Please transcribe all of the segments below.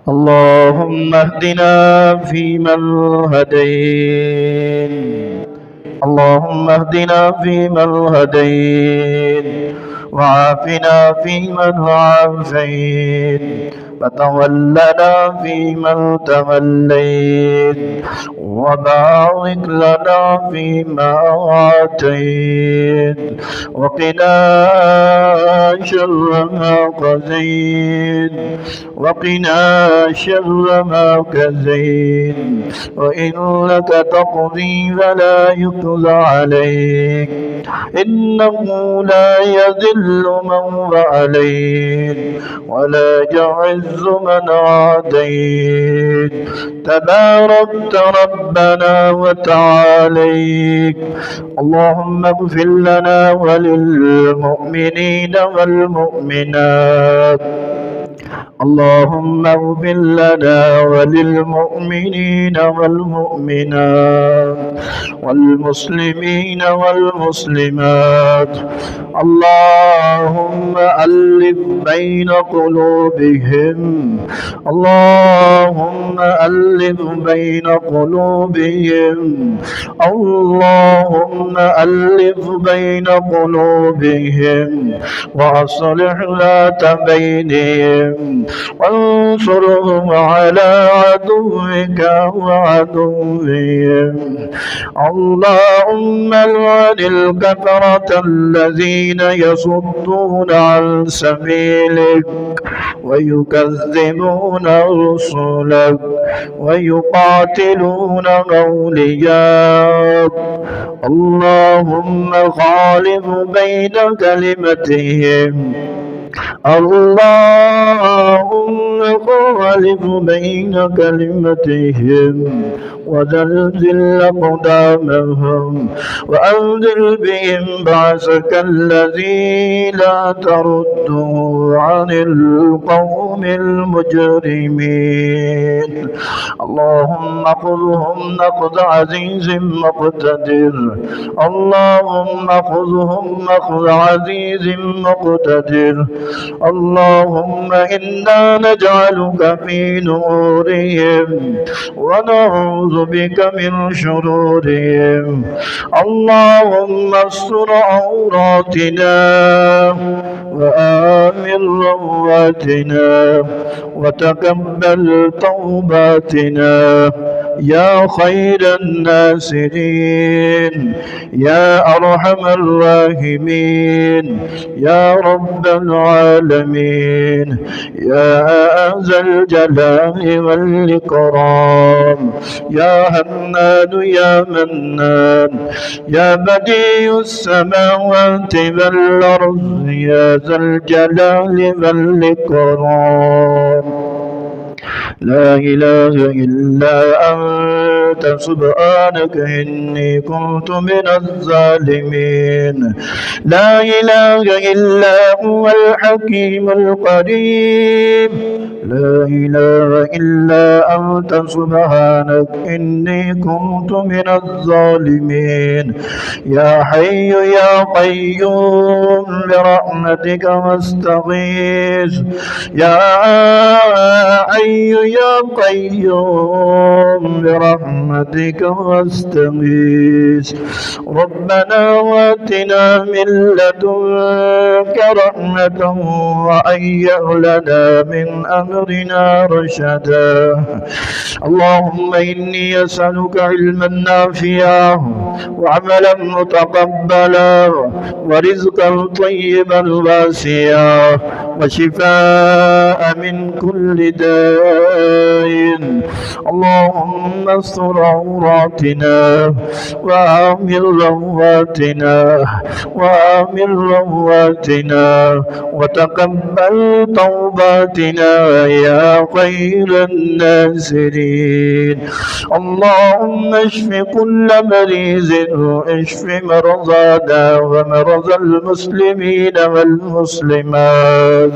اللهم اهدنا فيمن هديت. اللهم اهدنا فيمن هديت، وعافنا فيمن عافيت، وتولنا فيمن توليت، وبارك لنا فيما آتيت، وقنا شر ما قضيت، وقنا شر ما كزيت، وإنك تقضي فلا يقضى عليك، إنه لا يذل من وعليك ولا يعز من عاديت، تباركت ربنا وتعاليك. اللهم اغفر لنا وللمؤمنين والمؤمنات. اللهم اغفر لنا وللمؤمنين والمؤمنات والمسلمين والمسلمات. اللهم ألف بين قلوبهم. اللهم ألف بين قلوبهم. اللهم ألف بين قلوبهم وأصلح ذات بينهم، وانصرهم على عدوك وعدوهم. اللهم العن الكفرة الذين يصدون عن سبيلك ويكذبون رسلك ويقاتلون أولياءك. اللهم خالف بين كلمتهم. اللهم خالف بين كلمتهم وزلزل أقدامهم، وأنزل بهم بعثك الذي لا ترده عن القوم المجرمين. اللهم خذهم نقض عزيز مقتدر. اللهم خذهم نقض عزيز مقتدر. اللهم إنا نجعلك في نورهم ونعوذ بك من شرورهم. اللهم استر عوراتنا وآمن رواتنا وتقبل توباتنا يا خير الناصرين، يا أرحم الراحمين، يا رب العالمين، يا ذا الجلال والإكرام، يا هنان يا منان، يا بديع السماوات والأرض، يا ذا الجلال والإكرام. لا إله إلا أنت سبحانك إني كنت من الظالمين. لا إله إلا هو الحكيم القدير. لا إله إلا أنت سبحانك إني كنت من الظالمين. يا حي يا قيوم برحمتك واستغيث. يا حي يا قيوم برحمتك واستغيث. ربنا واتنا من لدنك رحمة وهيئ لنا من أمرنا رشدا. اللهم إني أسألك علما نافعا وعملا متقبلا ورزقا طيبا واسعا وشفاء من كل داء. اللهم استر عوراتنا وآمن رواتنا وآمن رواتنا وتقبل توباتنا يا خير الناصرين. اللهم اشف كل مريض واشف مرضانا ومرضى المسلمين والمسلمات.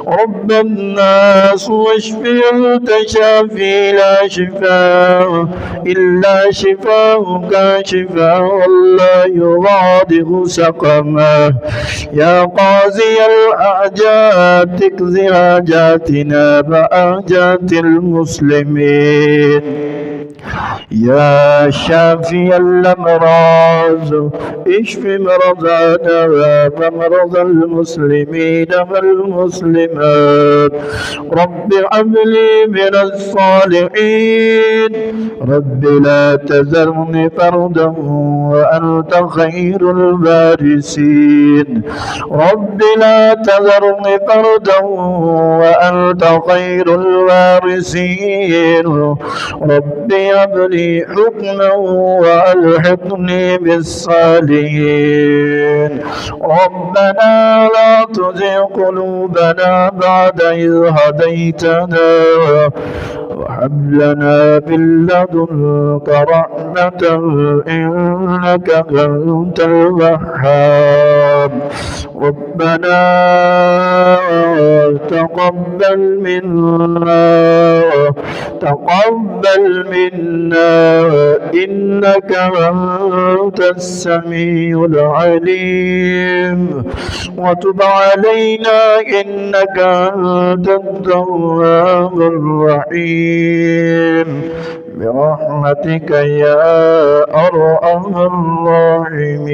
رب الناس واشف أنت شافي لا شفاء إلا شفاءك شفاء لا يغادر سقما. يا قاضي الحاجات اقض حاجاتنا حاجات المسلمين. يا شافي الأمراض اشف مرضانا ومرضى المسلمين والمسلمات. رب هب لي من الصالحين. رب لا تذرني فردا وأنت خير الوارثين. رب لا تذرني فردا وأنت خير الوارثين. رب هب لي حكما وألحقني بالصالحين. ربنا لا تزغ قلوبنا بعد إذ هديتنا وهب لنا من لدنك رحمة إنك أنت الوهاب. ربنا تقبل منا إنك أنت السميع العليم وتب علينا إنك أنت التواب الرحيم برحمتك يا أرحم الراحمين.